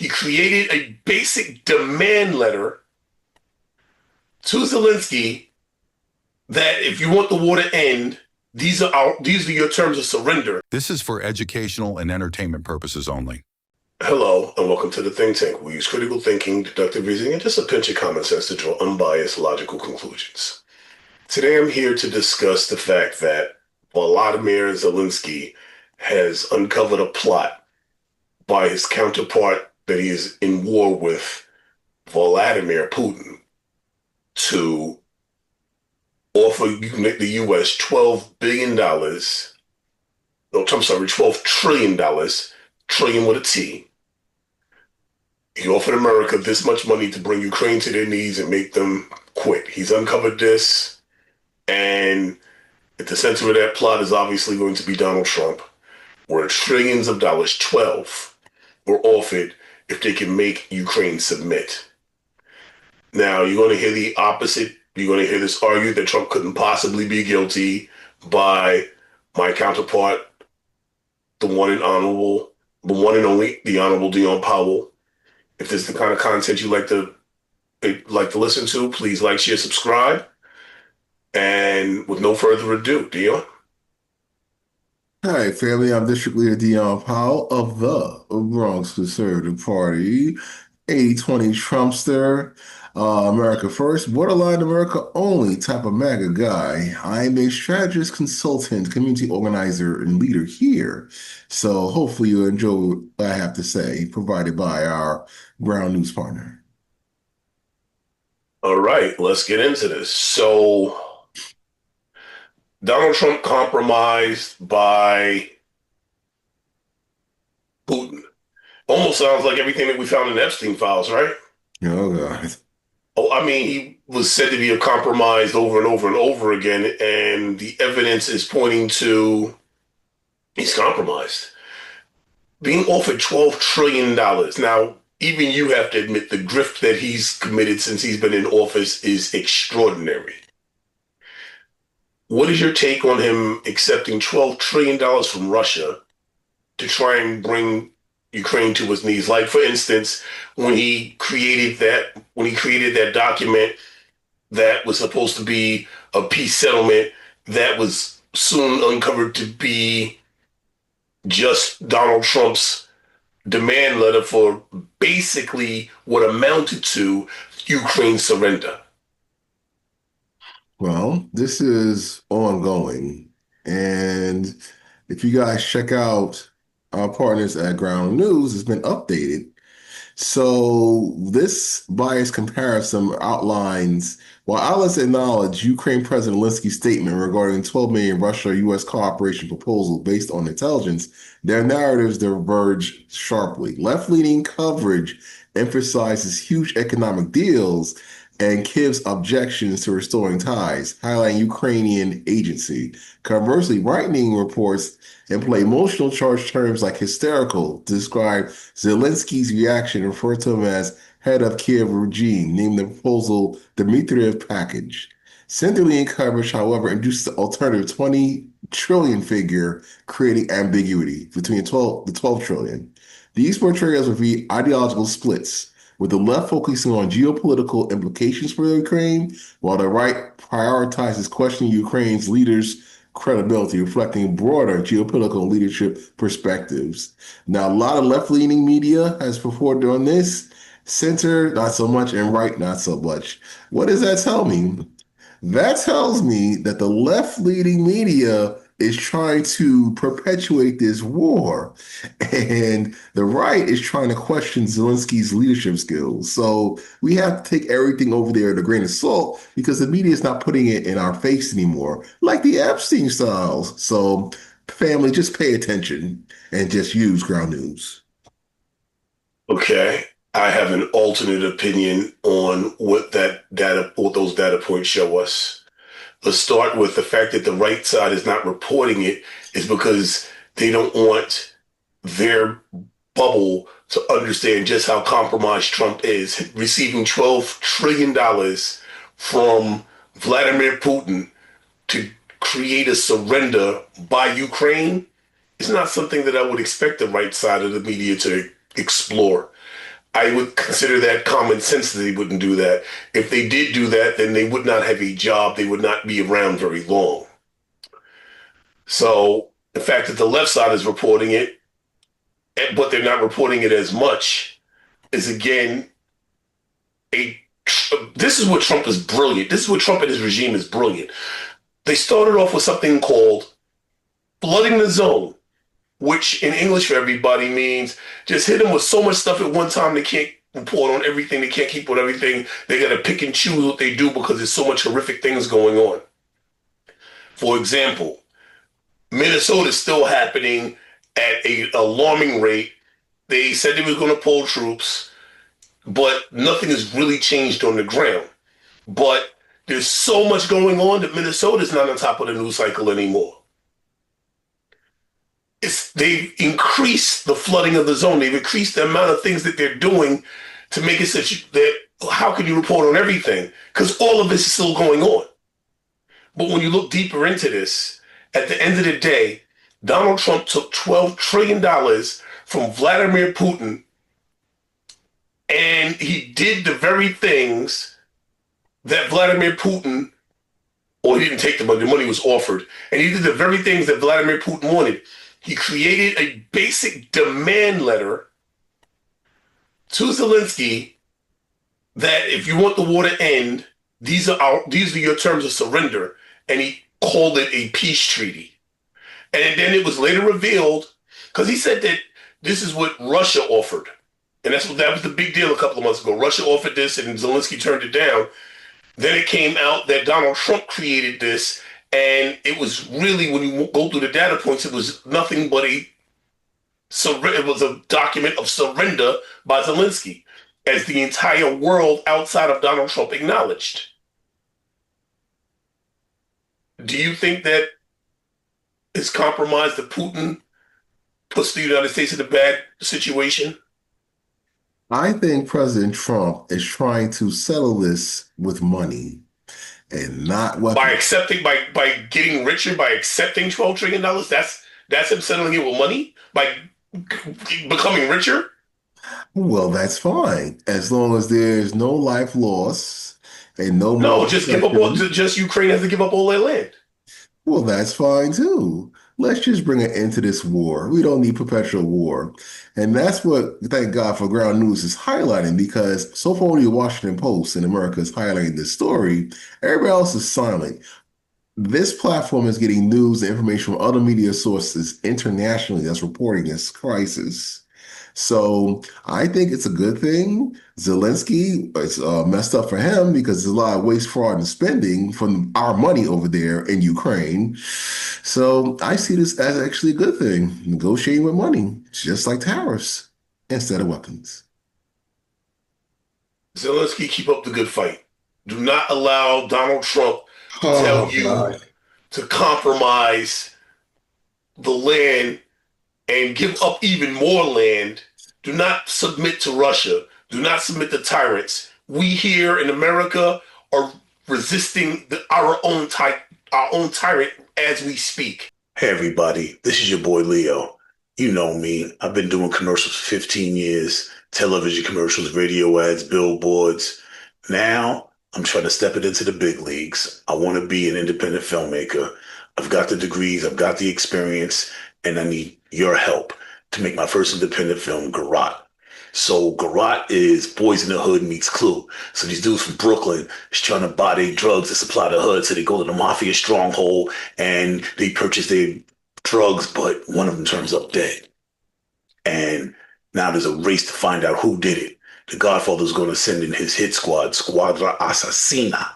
He created a basic demand letter to Zelensky that if you want the war to end, these are your terms of surrender. This is for educational and entertainment purposes only. Hello, and welcome to the Think Tank. We use critical thinking, deductive reasoning, and just a pinch of common sense to draw unbiased, logical conclusions. Today I'm here to discuss the fact that Vladimir Zelensky has uncovered a plot by his counterpart that he is in war with, Vladimir Putin, to offer the U.S. $12 billion, no, I'm sorry, $12 trillion, trillion with a T. He offered America this much money to bring Ukraine to their knees and make them quit. He's uncovered this, and at the center of that plot is obviously going to be Donald Trump, where trillions of dollars, 12, were offered if they can make Ukraine submit. Now, you're going to hear the opposite. You're going to hear this argued that Trump couldn't possibly be guilty by my counterpart, the one and only, the Honorable Dion Powell. If this is the kind of content you like to listen to, please like, share, subscribe. And with no further ado, Dion. Hi, family. I'm District Leader Dion Powell of the Bronx Conservative Party, 80-20 Trumpster, America First, borderline America only type of MAGA guy. I'm a strategist, consultant, community organizer, and leader here. So hopefully you enjoy what I have to say, provided by our ground news partner. All right, let's get into this. So, Donald Trump compromised by Putin. Almost sounds like everything that we found in Epstein files, right? Oh, God. Oh, I mean, he was said to be compromised over and over and over again, and the evidence is pointing to he's compromised. Being offered $12 trillion. Now, even you have to admit the grift that he's committed since he's been in office is extraordinary. What is your take on him accepting $12 trillion from Russia to try and bring Ukraine to his knees? Like, for instance, when he created that document that was supposed to be a peace settlement that was soon uncovered to be just Donald Trump's demand letter for basically what amounted to Ukraine's surrender. Well, this is ongoing. And if you guys check out our partners at Ground News, it's been updated. So this biased comparison outlines, while outlets acknowledge Ukraine President Zelensky's statement regarding 12 million Russia-U.S. cooperation proposal based on intelligence, their narratives diverge sharply. Left-leaning coverage emphasizes huge economic deals and Kiev's objections to restoring ties, highlighting Ukrainian agency. Conversely, right-wing reports employ emotional charged terms like hysterical to describe Zelensky's reaction and refer to him as head of Kiev regime, named the proposal Dmitriev package. Center-leaning coverage, however, induces the alternative 20 trillion figure, creating ambiguity between the 12 trillion. These portrayals reveal ideological splits, with the left focusing on geopolitical implications for Ukraine, while the right prioritizes questioning Ukraine's leaders' credibility, reflecting broader geopolitical leadership perspectives. Now, a lot of left-leaning media has reported on this, center not so much, and right not so much. What does that tell me? That tells me that the left-leaning media is trying to perpetuate this war, and the right is trying to question Zelensky's leadership skills. So we have to take everything over there with a grain of salt because the media is not putting it in our face anymore, like the Epstein styles. So, family, just pay attention and just use Ground News. Okay. I have an alternate opinion on what those data points show us. Let's start with the fact that the right side is not reporting it is because they don't want their bubble to understand just how compromised Trump is. Receiving $12 trillion from Vladimir Putin to create a surrender by Ukraine is not something that I would expect the right side of the media to explore. I would consider that common sense that they wouldn't do that. If they did do that, then they would not have a job. They would not be around very long. So the fact that the left side is reporting it, but they're not reporting it as much, is again a. This is what Trump is brilliant. This is what Trump and his regime is brilliant. They started off with something called flooding the zone, which in English for everybody means just hit them with so much stuff at one time they can't report on everything. They can't keep with everything. They got to pick and choose what they do because there's so much horrific things going on. For example, Minnesota is still happening at an alarming rate. They said they were going to pull troops, but nothing has really changed on the ground. But there's so much going on that Minnesota's not on top of the news cycle anymore. They've increased the flooding of the zone. They've increased the amount of things that they're doing to make it such that how can you report on everything? Because all of this is still going on. But when you look deeper into this, at the end of the day, Donald Trump took $12 trillion from Vladimir Putin, and he did the very things that Vladimir Putin, or he didn't take the money was offered, and he did the very things that Vladimir Putin wanted. He created a basic demand letter to Zelensky that if you want the war to end, these are your terms of surrender. And he called it a peace treaty. And then it was later revealed, because he said that this is what Russia offered. And that was the big deal a couple of months ago. Russia offered this and Zelensky turned it down. Then it came out that Donald Trump created this. And it was really, when you go through the data points, it was nothing but it was a document of surrender by Zelensky, as the entire world outside of Donald Trump acknowledged. Do you think that it's compromised that Putin puts the United States in a bad situation? I think President Trump is trying to settle this with money and not weapons. By accepting, by getting richer, by accepting $12 trillion, that's him settling it with money? By becoming richer? Well, that's fine, as long as there's no life loss and no No, just give up just Ukraine has to give up all their land. Well, that's fine too. Let's just bring an end to this war. We don't need perpetual war. And that's what, thank God for Ground News is highlighting, because so far only the Washington Post in America is highlighting this story. Everybody else is silent. This platform is getting news and information from other media sources internationally that's reporting this crisis. So I think it's a good thing. Zelensky, it's messed up for him because there's a lot of waste, fraud, and spending from our money over there in Ukraine. So I see this as actually a good thing, negotiating with money, just like tariffs instead of weapons. Zelensky, keep up the good fight. Do not allow Donald Trump to tell you to compromise the land and give up even more land. Do not submit to Russia. Do not submit to tyrants. We here in America are resisting our own tyrant as we speak. Hey everybody, this is your boy Leo. You know me. I've been doing commercials for 15 years, television commercials, radio ads, billboards. Now I'm trying to step it into the big leagues. I want to be an independent filmmaker. I've got the degrees, I've got the experience, and I need your help to make my first independent film, Garrote. So Garrote is Boys in the Hood meets Clue. So these dudes from Brooklyn is trying to buy their drugs to supply the hood. So they go to the mafia stronghold and they purchase their drugs, but one of them turns up dead. And now there's a race to find out who did it. The Godfather's going to send in his hit squad, Squadra Assassina,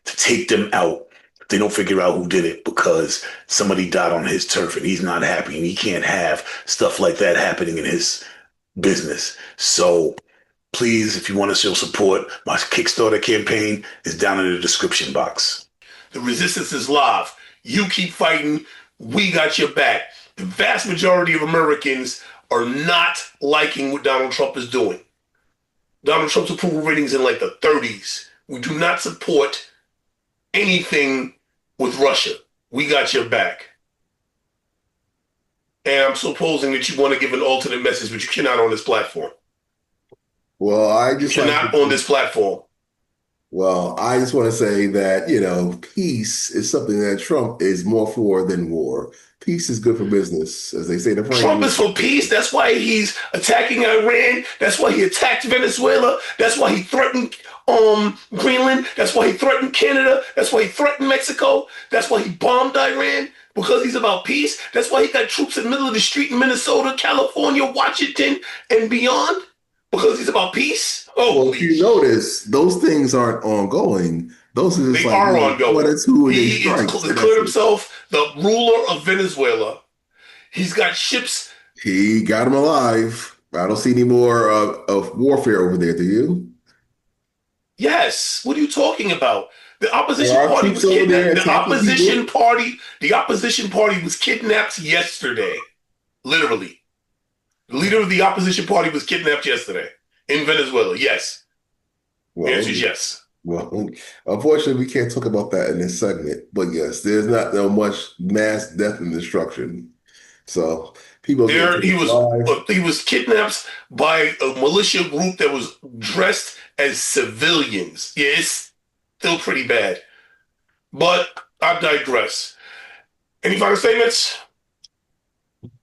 to take them out. They don't figure out who did it because somebody died on his turf and he's not happy and he can't have stuff like that happening in his business. So please, if you want to show support, my Kickstarter campaign is down in the description box. The resistance is live. You keep fighting. We got your back. The vast majority of Americans are not liking what Donald Trump is doing. Donald Trump's approval ratings in like the 30s. We do not support anything with Russia. We got your back. And I'm supposing that you want to give an alternate message, but you cannot on this platform. Well, I just like Cannot on this platform. Well, I just want to say that, peace is something that Trump is more for than war. Peace is good for business, as they say in Trump France. is for peace. That's why he's attacking Iran. That's why he attacked Venezuela. That's why he threatened Greenland. That's why he threatened Canada. That's why he threatened Mexico. That's why he bombed Iran, because he's about peace. That's why he got troops in the middle of the street in Minnesota, California, Washington, and beyond, because he's about peace. Well, if Holy, you notice, those things aren't ongoing. Those are just they like are one ongoing. or two a day He is strikes, and declared that's it. himself the ruler of Venezuela. He's got ships. He got him alive. I don't see any more of warfare over there, do you? Yes. What are you talking about? The There opposition are party troops was over there kidnapped. attacking people. The opposition party was kidnapped yesterday. Literally. The leader of the opposition party was kidnapped yesterday in Venezuela. Yes. The Well, answer is yes. well, unfortunately, we can't talk about that in this segment. But yes, there's not no much mass death and destruction. So people are getting There taken alive. he was kidnapped by a militia group that was dressed as civilians. Yeah, it's still pretty bad. But I digress. Any final statements?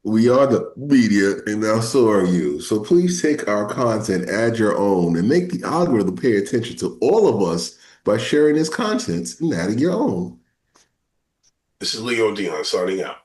We are the media, and now so are you. So please take our content, add your own, and make the algorithm pay attention to all of us by sharing this content and adding your own. This is Leon Dion signing out.